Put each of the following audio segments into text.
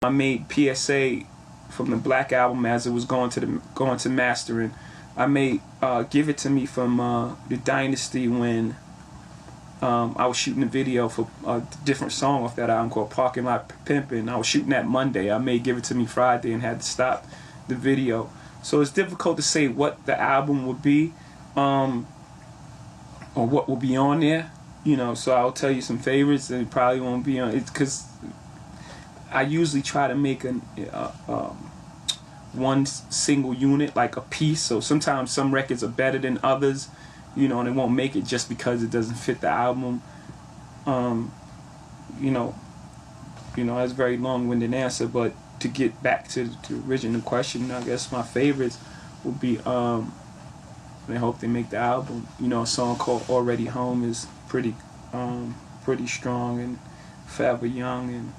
I made PSA from the Black album as it was going to mastering. I made Give It To Me from the Dynasty when I was shooting a video for a different song off that album called Parking Lot Pimpin'. I was shooting that Monday. I made Give It To Me Friday and had to stop the video. So it's difficult to say what the album would be or what will be on there. You know, so I'll tell you some favorites and it probably won't be on it because I usually try to make one single unit, like a piece. So sometimes some records are better than others, you know, and it won't make it just because it doesn't fit the album. You know, that's a very long-winded answer, but to get back to the original question, I guess my favorites would be, I hope they make the album. You know, a song called Already Home is pretty strong, and Forever Young, and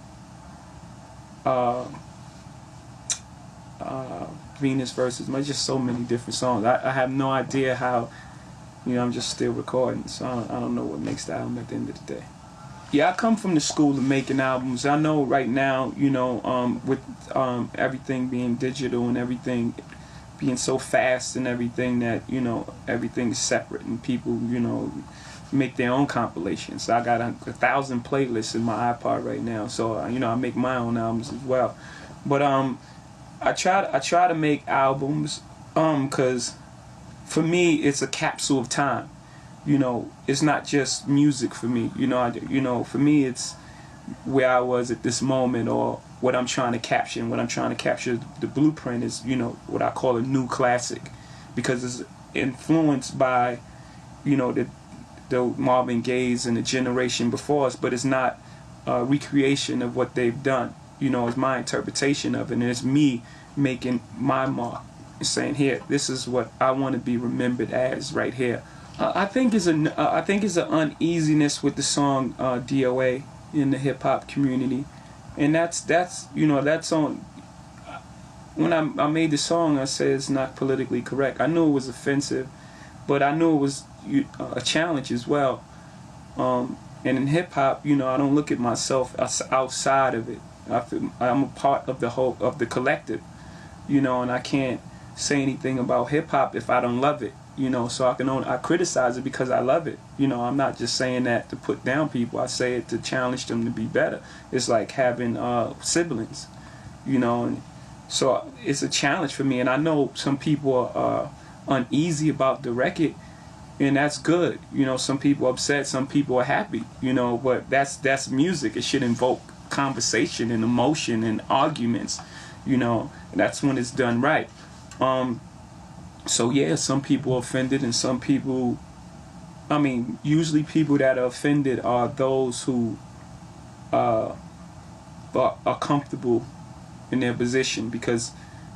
Venus Versus, just so many different songs. I have no idea how, you know, I'm just still recording, so I don't know what makes the album at the end of the day. Yeah, I come from the school of making albums. I know right now, you know, with everything being digital and everything being so fast and everything, that, you know, everything is separate and people, you know, make their own compilations. So I got 1,000 playlists in my iPod right now, so you know, I make my own albums as well. But I try to make albums because for me it's a capsule of time. You know, it's not just music for me. You know, for me it's where I was at this moment, or what I'm trying to capture. And what I'm trying to capture, the blueprint, is, you know, what I call a new classic, because it's influenced by, you know, the Marvin Gaye's and the generation before us, but it's not a recreation of what they've done. You know, it's my interpretation of it, and it's me making my mark and saying, here, this is what I want to be remembered as right here. I think it's an uneasiness with the song DOA in the hip hop community, and that's you know, that's on. When I made the song, I said it's not politically correct. I knew it was offensive, but I knew it was a challenge as well. And in hip hop, you know, I don't look at myself outside of it. I'm a part of the collective, you know, and I can't say anything about hip hop if I don't love it, you know. So I criticize it because I love it. You know, I'm not just saying that to put down people. I say it to challenge them to be better. It's like having siblings, you know. And so it's a challenge for me, and I know some people are uneasy about the record, and that's good. You know, some people are upset, some people are happy, you know, but that's music. It should invoke conversation and emotion and arguments, you know, and that's when it's done right. So yeah, some people are offended, and some people, I mean, usually people that are offended are those who are comfortable in their position, because,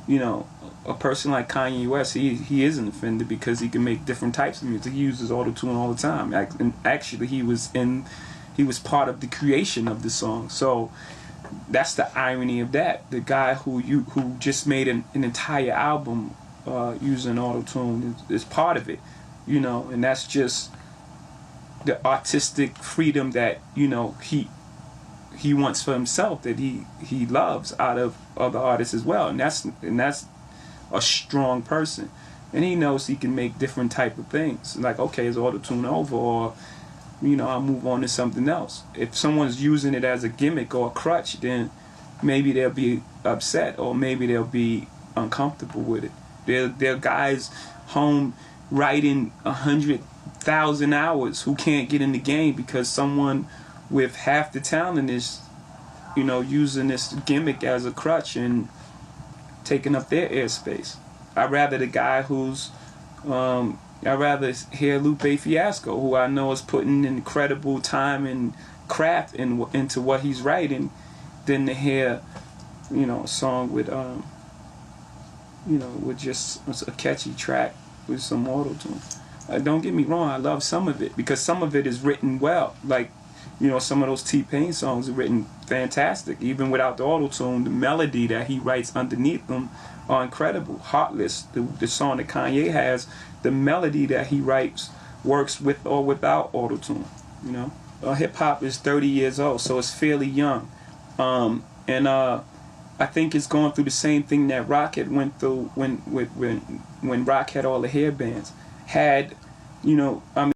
you know, a person like Kanye West, he isn't offended because he can make different types of music. He uses auto-tune all the time, and actually he was part of the creation of the song. So that's the irony of that. The guy who just made an entire album using auto-tune is part of it, you know, and that's just the artistic freedom that, you know, he wants for himself, that he loves out of other artists as well, and that's a strong person, and he knows he can make different type of things. Like, okay, is auto-tune over, or, you know, I'll move on to something else. If someone's using it as a gimmick or a crutch, then maybe they'll be upset, or maybe they'll be uncomfortable with it. There are guys home writing 100,000 hours who can't get in the game because someone with half the talent is, you know, using this gimmick as a crutch and taking up their airspace. I'd rather the guy who's I'd rather hear Lupe Fiasco, who I know is putting incredible time and craft into what he's writing, than to hear, you know, a song with you know, with just a catchy track with some auto-tune. Don't get me wrong, I love some of it, because some of it is written well. Like, you know, some of those T-Pain songs are written fantastic. Even without the auto-tune, the melody that he writes underneath them are incredible. Heartless, the song that Kanye has, the melody that he writes works with or without auto-tune, you know. Hip-hop is 30 years old, so it's fairly young. And I think it's going through the same thing that Rock had went through when Rock had all the hair bands. Had, you know, I mean,